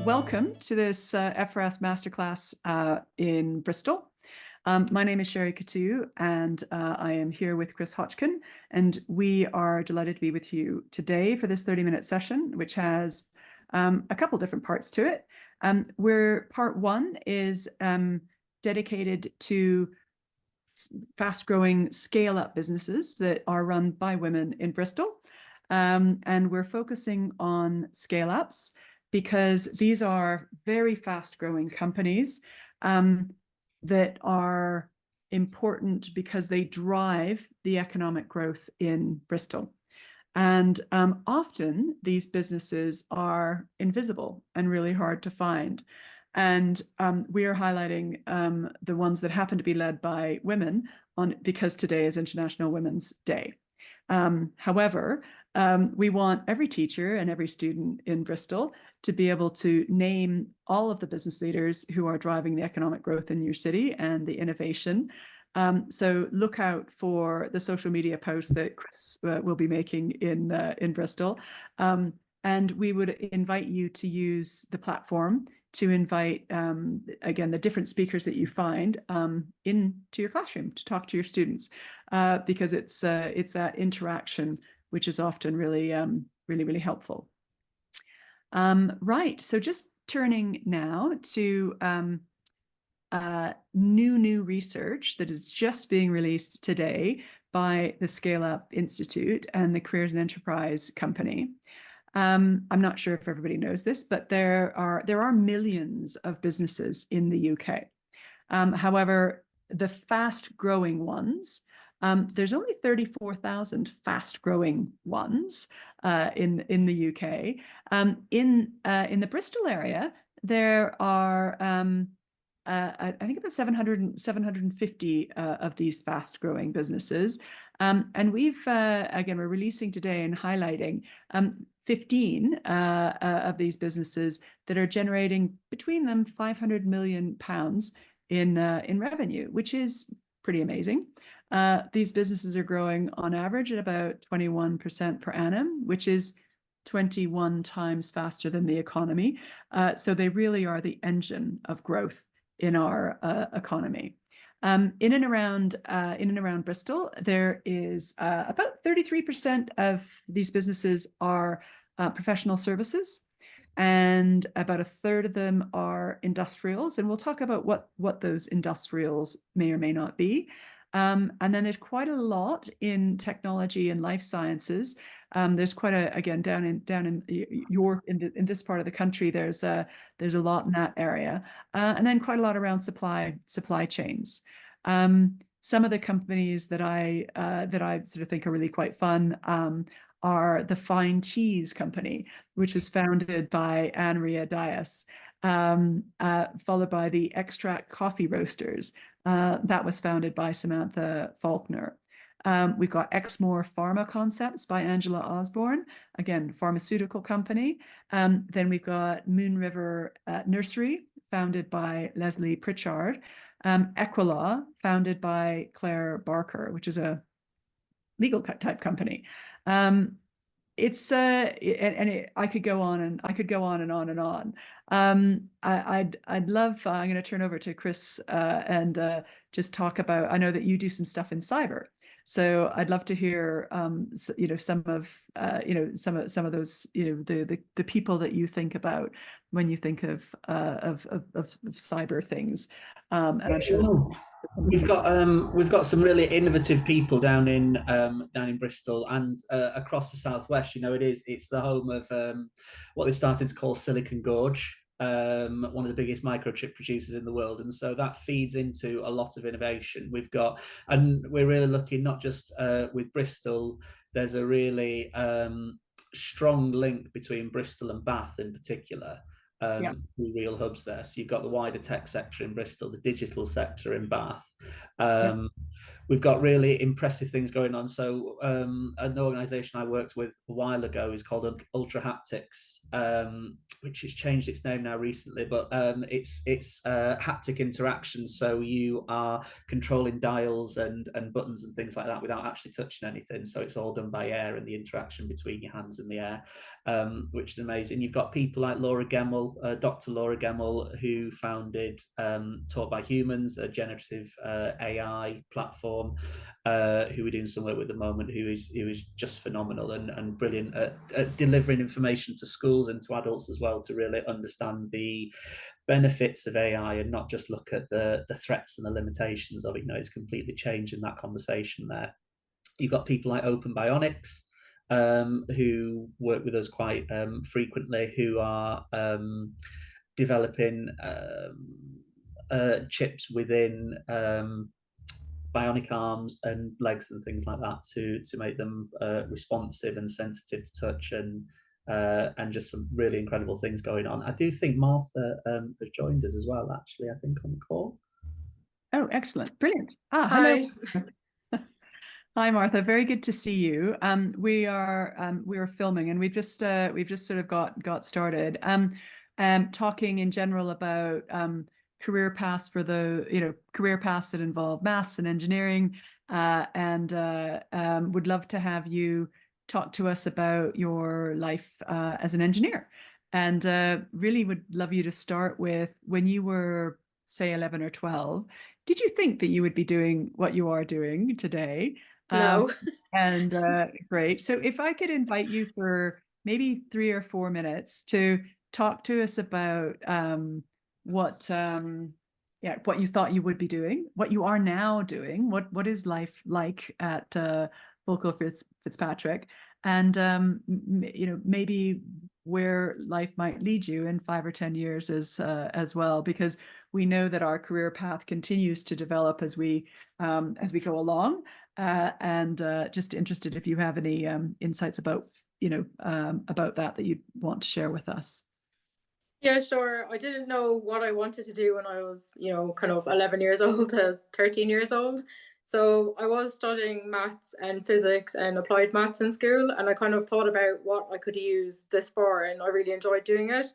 Welcome to this F4S masterclass in Bristol. My name is Sherry Coutu, and I am here with Chris Hotchin, and we are delighted to be with you today for this 30-minute session, which has a couple different parts to it. Where part one is dedicated to fast-growing scale-up businesses that are run by women in Bristol, and we're focusing on scale-ups because these are very fast-growing companies that are important because they drive the economic growth in Bristol. And often these businesses are invisible and really hard to find. And we are highlighting the ones that happen to be led by women because today is International Women's Day. However, we want every teacher and every student in Bristol to be able to name all of the business leaders who are driving the economic growth in your city and the innovation. So look out for the social media posts that Chris will be making in Bristol. And we would invite you to use the platform to invite, again, the different speakers that you find into your classroom to talk to your students, because it's that interaction which is often really, really helpful. Right, so just turning now to new research that is just being released today by the Scale Up Institute and the Careers and Enterprise Company. I'm not sure if everybody knows this, but there are millions of businesses in the UK. However, the fast-growing ones, there's only 34,000 fast-growing ones in the UK. In the Bristol area, there are I think about 750 of these fast-growing businesses. And we've, again, we're releasing today and highlighting 15 of these businesses that are generating between them £500 million in revenue, which is pretty amazing. These businesses are growing on average at about 21% per annum, which is 21 times faster than the economy. So they really are the engine of growth in our economy. In and around Bristol, there is about 33% of these businesses are professional services, and about a third of them are industrials. And we'll talk about what those industrials may or may not be. And then there's quite a lot in technology and life sciences. There's quite a, again, down in this part of the country, there's a lot in that area, and then quite a lot around supply chains. Some of the companies that I sort of think are really quite fun are the Fine Cheese Company, which was founded by Anne-Maria Dias, followed by the Extract Coffee Roasters. That was founded by Samantha Faulkner. We've got Exmoor Pharma Concepts by Angela Osborne, again, pharmaceutical company. Then we've got Moon River Nursery, founded by Leslie Pritchard. Equilaw, founded by Claire Barker, which is a legal type company. I could go on and on and on. I'd love, I'm going to turn over to Chris and just talk about, I know that you do some stuff in cyber. So I'd love to hear, some of those, the people that you think about when you think of cyber things. And I'm sure we've got some really innovative people down in Bristol and across the southwest. It's the home of what they started to call Silicon Gorge, one of the biggest microchip producers in the world, and so that feeds into a lot of innovation. And we're really looking not just with Bristol. There's a really strong link between Bristol and Bath in particular. Real hubs there. So you've got the wider tech sector in Bristol, the digital sector in Bath. We've got really impressive things going on. So an organisation I worked with a while ago is called Ultra Haptics. which has changed its name now recently, but it's haptic interaction. So you are controlling dials and buttons and things like that without actually touching anything. So it's all done by air and the interaction between your hands and the air, which is amazing. You've got people like Laura Gemmell, Dr. Laura Gemmell, who founded Taught by Humans, a generative AI platform, who we're doing some work with at the moment, who is just phenomenal and brilliant at delivering information to schools and to adults as well, to really understand the benefits of AI and not just look at the threats and the limitations of it. You know, it's completely changing that conversation there. You've got people like Open Bionics, who work with us quite frequently, who are developing chips within bionic arms and legs and things like that to make them responsive and sensitive to touch, and just some really incredible things going on. I do think Martha has joined us as well, actually, I think on the call. Oh, excellent. Brilliant. Hello. Hi. Hi, Martha. Very good to see you. We are filming, and we've just sort of got started. Talking in general about career paths for the career paths that involve maths and engineering, and would love to have you talk to us about your life as an engineer, and really would love you to start with when you were, say, 11 or 12. Did you think that you would be doing what you are doing today? No. And great. So if I could invite you for maybe 3 or 4 minutes to talk to us about what you thought you would be doing, what you are now doing, what is life like at VolkerFitzpatrick, and maybe where life might lead you in 5 or 10 years as well, because we know that our career path continues to develop as we go along, and just interested if you have any insights about that you'd want to share with us. Yeah, sure. I didn't know what I wanted to do when I was, kind of 11 years old to 13 years old. So I was studying maths and physics and applied maths in school, and I kind of thought about what I could use this for, and I really enjoyed doing it.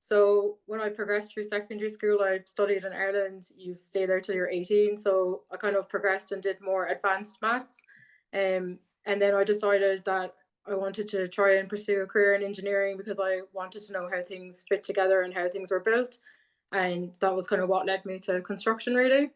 So when I progressed through secondary school, I studied in Ireland. You stay there till you're 18. So I kind of progressed and did more advanced maths. And then I decided that I wanted to try and pursue a career in engineering because I wanted to know how things fit together and how things were built. And that was kind of what led me to construction, really.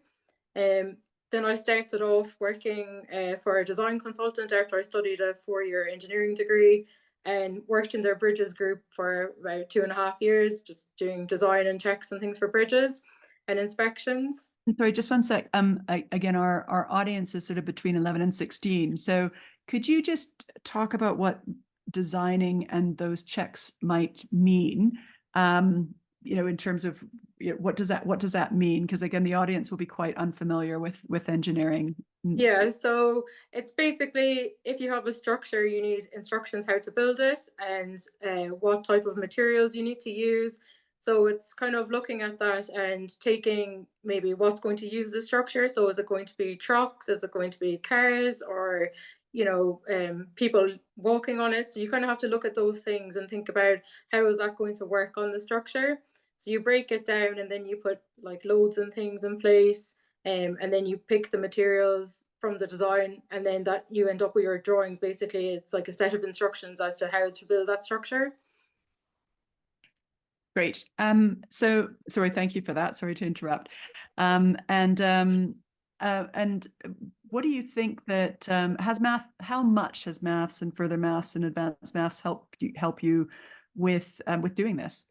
Um, then I started off working for a design consultant after I studied a 4-year engineering degree, and worked in their bridges group for about 2.5 years, just doing design and checks and things for bridges and inspections. Sorry, just one sec. Again, our audience is sort of between 11 and 16. So could you just talk about what designing and those checks might mean? In terms of what does that mean? Because again, the audience will be quite unfamiliar with engineering. Yeah, so it's basically, if you have a structure, you need instructions how to build it and what type of materials you need to use. So it's kind of looking at that and taking maybe what's going to use the structure. So is it going to be trucks? Is it going to be cars, or people walking on it? So you kind of have to look at those things and think about how is that going to work on the structure. So you break it down, and then you put like loads and things in place, and then you pick the materials from the design, and then that you end up with your drawings. Basically, it's like a set of instructions as to how to build that structure. Great. So sorry, thank you for that. Sorry to interrupt. And what do you think that how much has maths and further maths and advanced maths help you with doing this?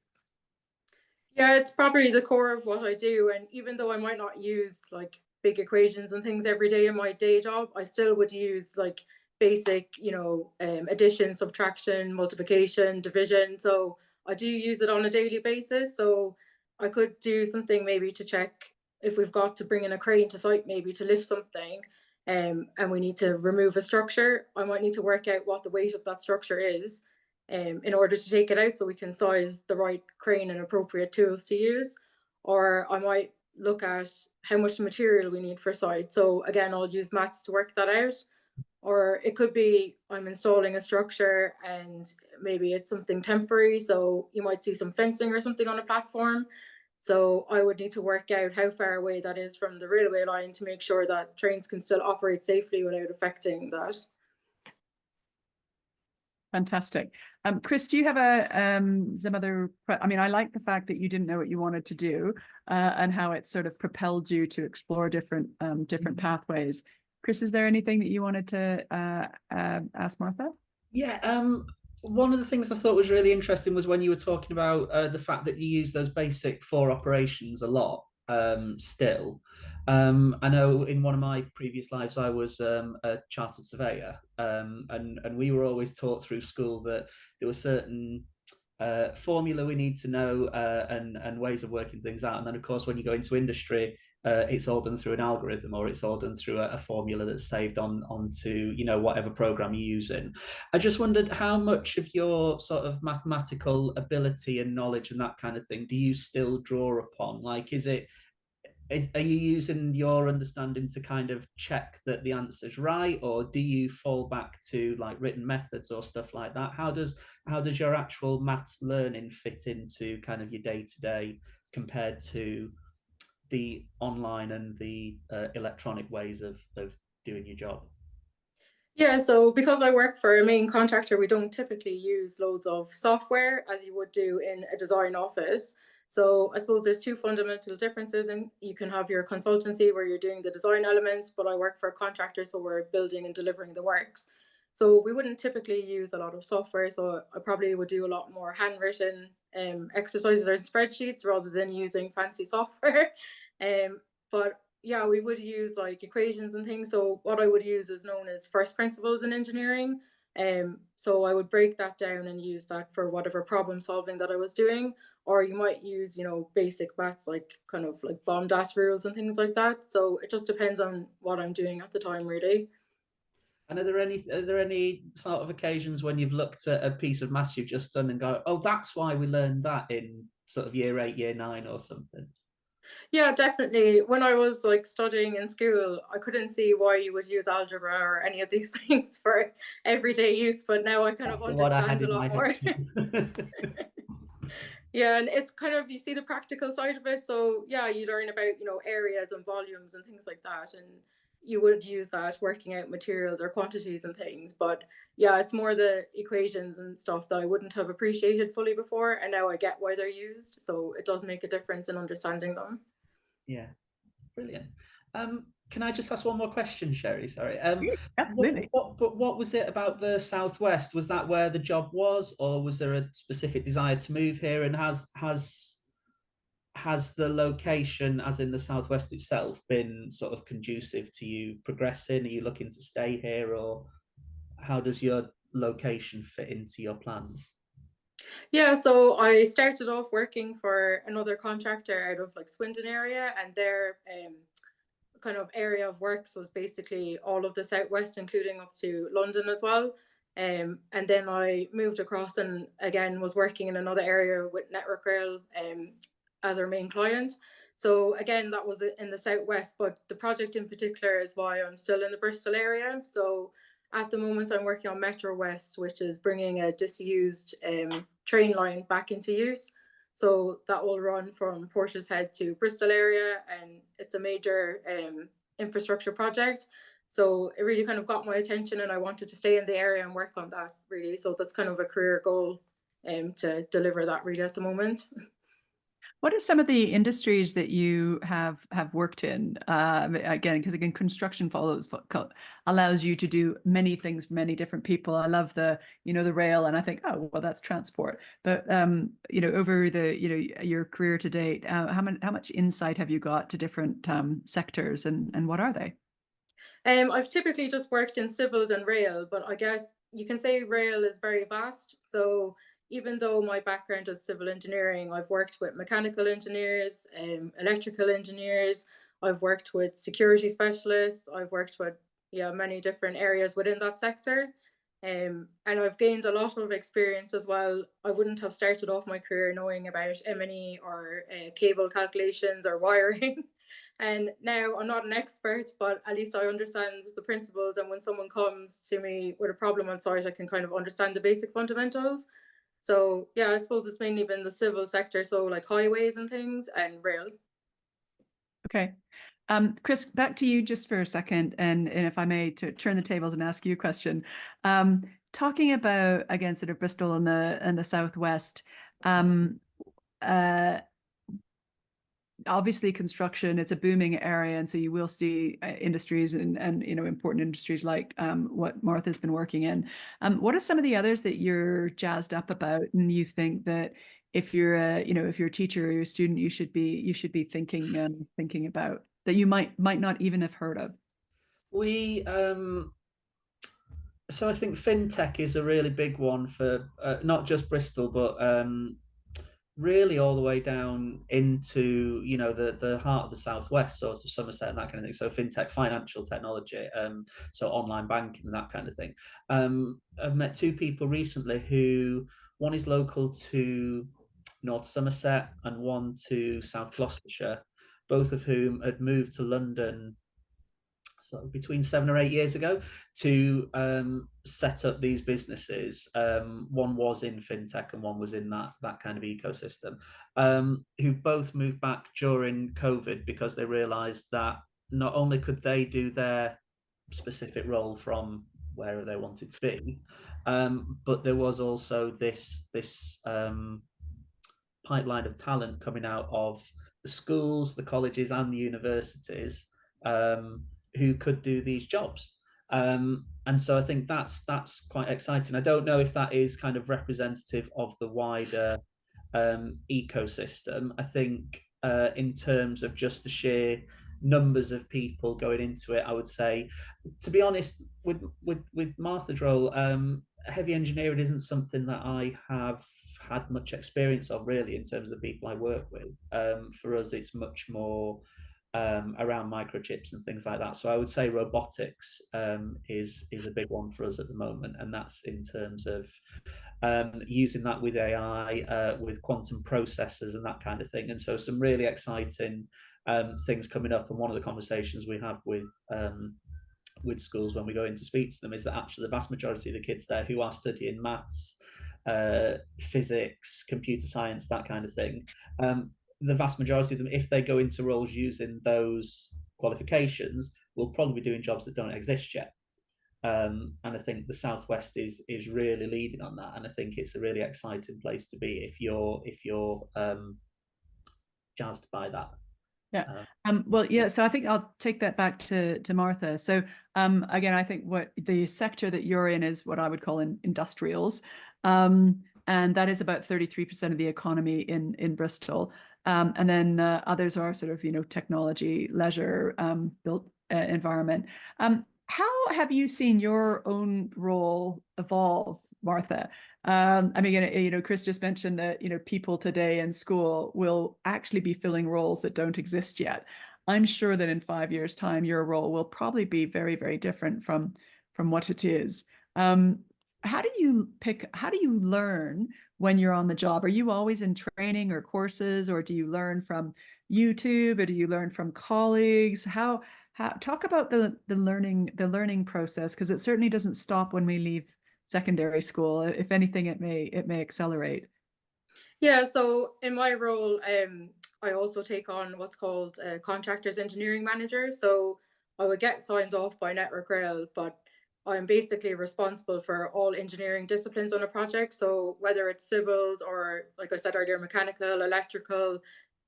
Yeah, it's probably the core of what I do. And even though I might not use like big equations and things every day in my day job, I still would use like basic, addition, subtraction, multiplication, division. So I do use it on a daily basis. So I could do something maybe to check if we've got to bring in a crane to site, maybe to lift something, and we need to remove a structure. I might need to work out what the weight of that structure is, in order to take it out, so we can size the right crane and appropriate tools to use. Or I might look at how much material we need for site. So again, I'll use maths to work that out. Or it could be I'm installing a structure and maybe it's something temporary. So you might see some fencing or something on a platform. So I would need to work out how far away that is from the railway line to make sure that trains can still operate safely without affecting that. Fantastic. Chris, do you have some other? I mean, I like the fact that you didn't know what you wanted to do, and how it sort of propelled you to explore different pathways. Chris, is there anything that you wanted to ask Martha? Yeah, one of the things I thought was really interesting was when you were talking about the fact that you use those basic 4 operations a lot still. I know in one of my previous lives I was a chartered surveyor, and we were always taught through school that there were certain formula we need to know, and ways of working things out. And then, of course, when you go into industry, it's all done through an algorithm, or it's all done through a formula that's saved onto whatever program you're using. I just wondered how much of your sort of mathematical ability and knowledge and that kind of thing do you still draw upon? Like, are you using your understanding to kind of check that the answer's right, or do you fall back to like written methods or stuff like that? How does your actual maths learning fit into kind of your day-to-day compared to the online and the electronic ways of doing your job? Yeah, so because I work for a main contractor, we don't typically use loads of software as you would do in a design office. So I suppose there's 2 fundamental differences, and you can have your consultancy where you're doing the design elements, but I work for a contractor, so we're building and delivering the works. So we wouldn't typically use a lot of software. So I probably would do a lot more handwritten exercises or spreadsheets rather than using fancy software. But yeah, we would use like equations and things. So what I would use is known as first principles in engineering. So I would break that down and use that for whatever problem solving that I was doing. Or you might use, basic maths like kind of like BOM-DAS rules and things like that. So it just depends on what I'm doing at the time, really. And are there any sort of occasions when you've looked at a piece of maths you've just done and go, oh, that's why we learned that in sort of year 8, year 9 or something? Yeah, definitely. When I was like studying in school, I couldn't see why you would use algebra or any of these things for everyday use, but now I kind That's of the one I had understand a in my lot head more. too. Yeah, and it's kind of, you see the practical side of it. So yeah, you learn about, areas and volumes and things like that. And you would use that working out materials or quantities and things. But yeah, it's more the equations and stuff that I wouldn't have appreciated fully before. And now I get why they're used. So it does make a difference in understanding them. Yeah, brilliant. Can I just ask one more question, Sherry? Sorry. Absolutely. What was it about the Southwest? Was that where the job was, or was there a specific desire to move here? And has the location, as in the Southwest itself, been sort of conducive to you progressing? Are you looking to stay here, or how does your location fit into your plans? Yeah, so I started off working for another contractor out of like Swindon area, and their kind of area of works was basically all of the southwest, including up to London as well. And then I moved across and again was working in another area with Network Rail as our main client. So again, that was in the southwest, but the project in particular is why I'm still in the Bristol area. So at the moment, I'm working on Metro West, which is bringing a disused train line back into use. So that will run from Portishead to Bristol area, and it's a major infrastructure project. So it really kind of got my attention, and I wanted to stay in the area and work on that really. So that's kind of a career goal to deliver that really at the moment. What are some of the industries that you have worked in? Again, because construction allows you to do many things for many different people. I love the rail, and I think, oh well, that's transport. But over the your career to date, how much insight have you got to different sectors, and what are they? I've typically just worked in civils and rail, but I guess you can say rail is very vast. So even though my background is civil engineering, I've worked with mechanical engineers, electrical engineers, I've worked with security specialists, I've worked with many different areas within that sector. And I've gained a lot of experience as well. I wouldn't have started off my career knowing about M&E or cable calculations or wiring. And now I'm not an expert, but at least I understand the principles. And when someone comes to me with a problem on site, I can kind of understand the basic fundamentals. So yeah, I suppose it's mainly been the civil sector, so like highways and things and rail. Okay. Chris, back to you just for a second, and if I may, to turn the tables and ask you a question. Talking about, again, sort of Bristol and the Southwest, obviously construction, it's a booming area, and so you will see industries and you know, important industries like what Martha's been working in. What are some of the others that you're jazzed up about, and you think that if you're a, you know, if you're a teacher or you're a student, you should be thinking about, that you might not even have heard of? We so I think fintech is a really big one for not just Bristol, but really all the way down into, you know, the heart of the Southwest, sort of Somerset and that kind of thing. So fintech, financial technology, so online banking and that kind of thing. I've met two people recently who, one is local to North Somerset and one to South Gloucestershire, both of whom had moved to London so between 7 or 8 years ago to set up these businesses. One was in fintech and one was in that kind of ecosystem, who both moved back during COVID because they realized that not only could they do their specific role from wherever they wanted to be, but there was also this pipeline of talent coming out of the schools, the colleges, and the universities, who could do these jobs. And so I think that's quite exciting. I don't know if that is kind of representative of the wider ecosystem. I think in terms of just the sheer numbers of people going into it, I would say, to be honest, with Martha's role, heavy engineering isn't something that I have had much experience of really in terms of the people I work with. For us, it's much more around microchips and things like that. So I would say robotics is a big one for us at the moment, and that's in terms of using that with AI, with quantum processors and that kind of thing. And so some really exciting things coming up. And one of the conversations we have with schools when we go in to speak to them is that actually the vast majority of the kids there who are studying maths, physics, computer science, that kind of thing, the vast majority of them, if they go into roles using those qualifications, will probably be doing jobs that don't exist yet. And I think the Southwest is really leading on that, and I think it's a really exciting place to be if you're jazzed by that. Yeah. Well, yeah. So I think I'll take that back to Martha. So again, I think what the sector that you're in is what I would call industrials, and that is about 33% of the economy in Bristol. And then others are sort of, you know, technology, leisure, built environment. How have you seen your own role evolve, Martha? I mean, you know, Chris just mentioned that, you know, people today in school will actually be filling roles that don't exist yet. I'm sure that in 5 years' time, your role will probably be very, very different from what it is. How do you learn when you're on the job? Are you always in training or courses, or do you learn from YouTube, or do you learn from colleagues? How talk about the learning process, because it certainly doesn't stop when we leave secondary school. If anything, it may accelerate. Yeah, so in my role, I also take on what's called a contractors engineering manager. So I would get signed off by Network Rail, but I'm basically responsible for all engineering disciplines on a project. So whether it's civils or, like I said earlier, mechanical, electrical,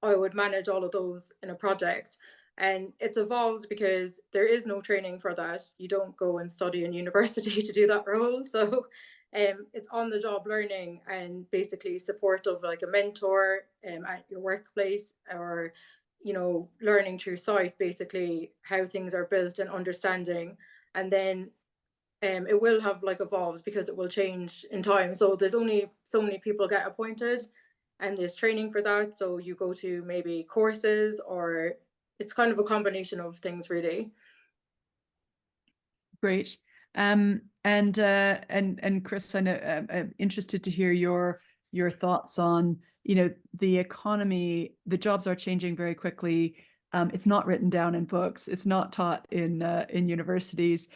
I would manage all of those in a project. And it's evolved because there is no training for that. You don't go and study in university to do that role. So it's on the job learning and basically support of like a mentor at your workplace, or, you know, learning through site, basically how things are built and understanding. And then it will have like evolved because it will change in time. So there's only so many people get appointed, and there's training for that. So you go to maybe courses, or it's kind of a combination of things really. Great. And Chris, I know I'm interested to hear your thoughts on, you know, the economy. The jobs are changing very quickly. It's not written down in books. It's not taught in universities.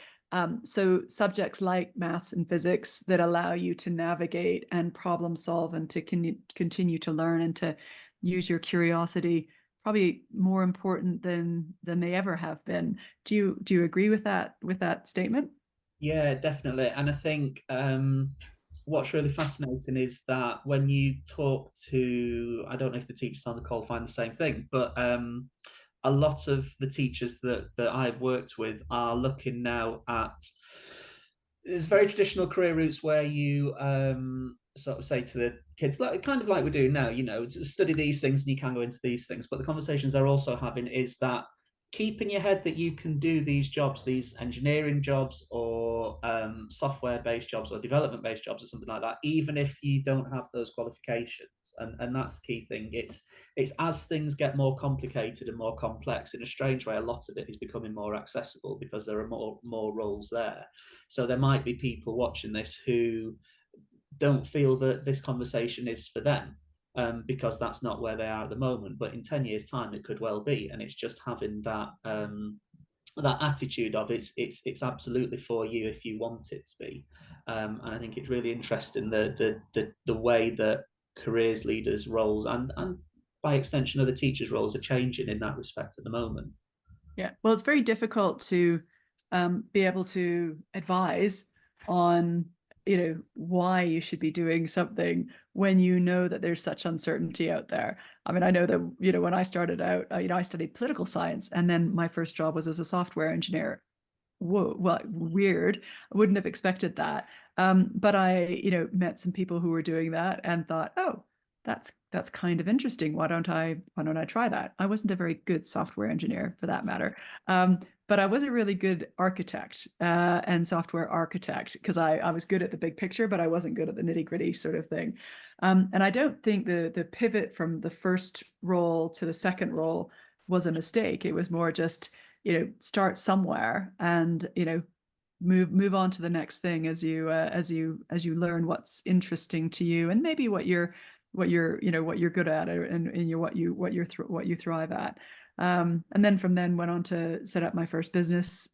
So subjects like maths and physics that allow you to navigate and problem solve and to continue to learn and to use your curiosity, probably more important than they ever have been. Do you agree with that statement? Yeah, definitely. And I think what's really fascinating is that when you talk to, I don't know if the teachers on the call find the same thing, but a lot of the teachers that I've worked with are looking now at, there's very traditional career routes where you sort of say to the kids, like kind of like we do now, study these things and you can go into these things. But the conversations they're also having is that keep in your head that you can do these jobs, these engineering jobs or software-based jobs or development-based jobs or something like that, even if you don't have those qualifications. And that's the key thing. It's as things get more complicated and more complex, in a strange way, a lot of it is becoming more accessible because there are more roles there. So there might be people watching this who don't feel that this conversation is for them. Because that's not where they are at the moment. But in 10 years' time, it could well be. And it's just having that that attitude of it's absolutely for you if you want it to be. And I think it's really interesting the way that careers leaders' roles and by extension other teachers' roles are changing in that respect at the moment. Yeah, well, it's very difficult to be able to advise on why you should be doing something when you know that there's such uncertainty out there. I mean, I know that when I started out, I studied political science, and then my first job was as a software engineer. Whoa, well, weird. I wouldn't have expected that. But I met some people who were doing that and thought, oh, that's kind of interesting. Why don't I try that? I wasn't a very good software engineer for that matter. But I was a really good architect and software architect because I was good at the big picture, but I wasn't good at the nitty gritty sort of thing. And I don't think the pivot from the first role to the second role was a mistake. It was more just, start somewhere and, move on to the next thing as you learn what's interesting to you and maybe what you're good at and what you thrive at. And then from then went on to set up my first business,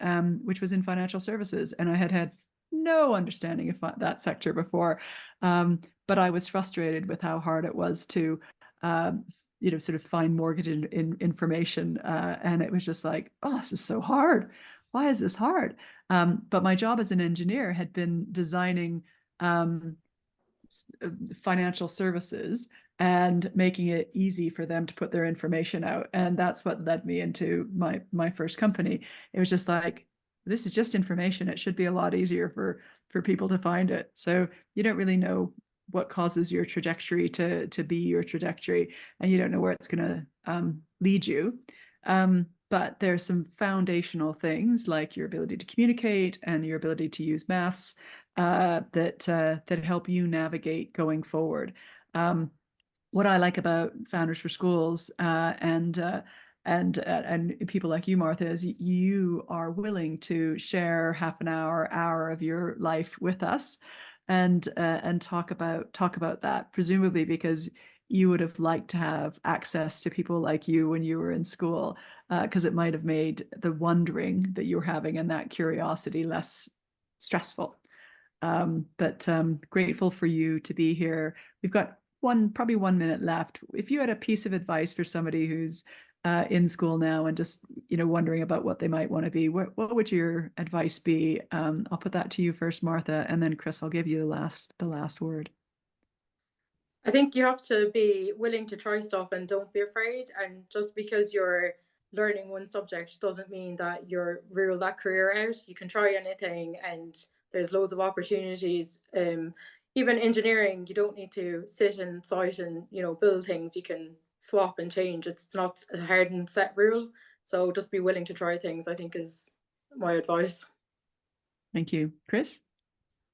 which was in financial services. And I had no understanding of that sector before. But I was frustrated with how hard it was to, sort of find mortgage information. And it was just like, oh, this is so hard. Why is this hard? But my job as an engineer had been designing financial services and making it easy for them to put their information out. And that's what led me into my first company. It was just like, this is just information. It should be a lot easier for people to find it. So you don't really know what causes your trajectory to be your trajectory, and you don't know where it's going to lead you. But there's some foundational things like your ability to communicate and your ability to use maths that help you navigate going forward. What I like about Founders for Schools and people like you, Martha, is you are willing to share half an hour of your life with us and talk about that, presumably because you would have liked to have access to people like you when you were in school, because it might have made the wondering that you were having and that curiosity less stressful. But grateful for you to be here. We've got probably 1 minute left. If you had a piece of advice for somebody who's in school now and just wondering about what they might want to be, what would your advice be? I'll put that to you first, Martha, and then Chris, I'll give you the last word. I think you have to be willing to try stuff and don't be afraid. And just because you're learning one subject doesn't mean that you're rule that career out. You can try anything, and there's loads of opportunities. Even engineering, you don't need to sit in site and build things. You can swap and change. It's not a hard and set rule. So just be willing to try things, I think, is my advice. Thank you. Chris?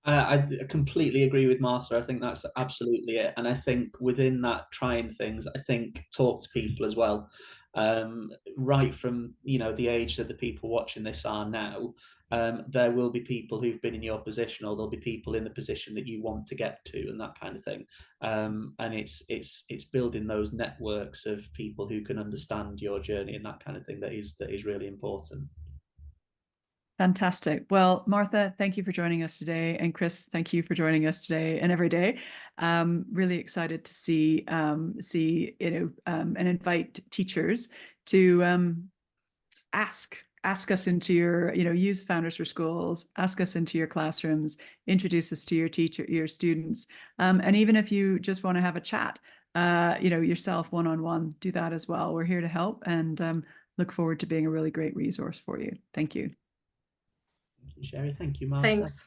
I completely agree with Martha. I think that's absolutely it. And I think within that trying things, I think talk to people as well. Right from the age that the people watching this are now, there will be people who've been in your position, or there'll be people in the position that you want to get to, and that kind of thing. And it's building those networks of people who can understand your journey and that kind of thing that is really important. Fantastic. Well, Martha, thank you for joining us today. And Chris, thank you for joining us today and every day. Really excited to see, and invite teachers to ask us into your, use Founders for Schools, ask us into your classrooms, introduce us to your students. And even if you just want to have a chat, yourself one-on-one, do that as well. We're here to help, and look forward to being a really great resource for you. Thank you. Thank you, Sherry. Thank you, Martha. Thanks.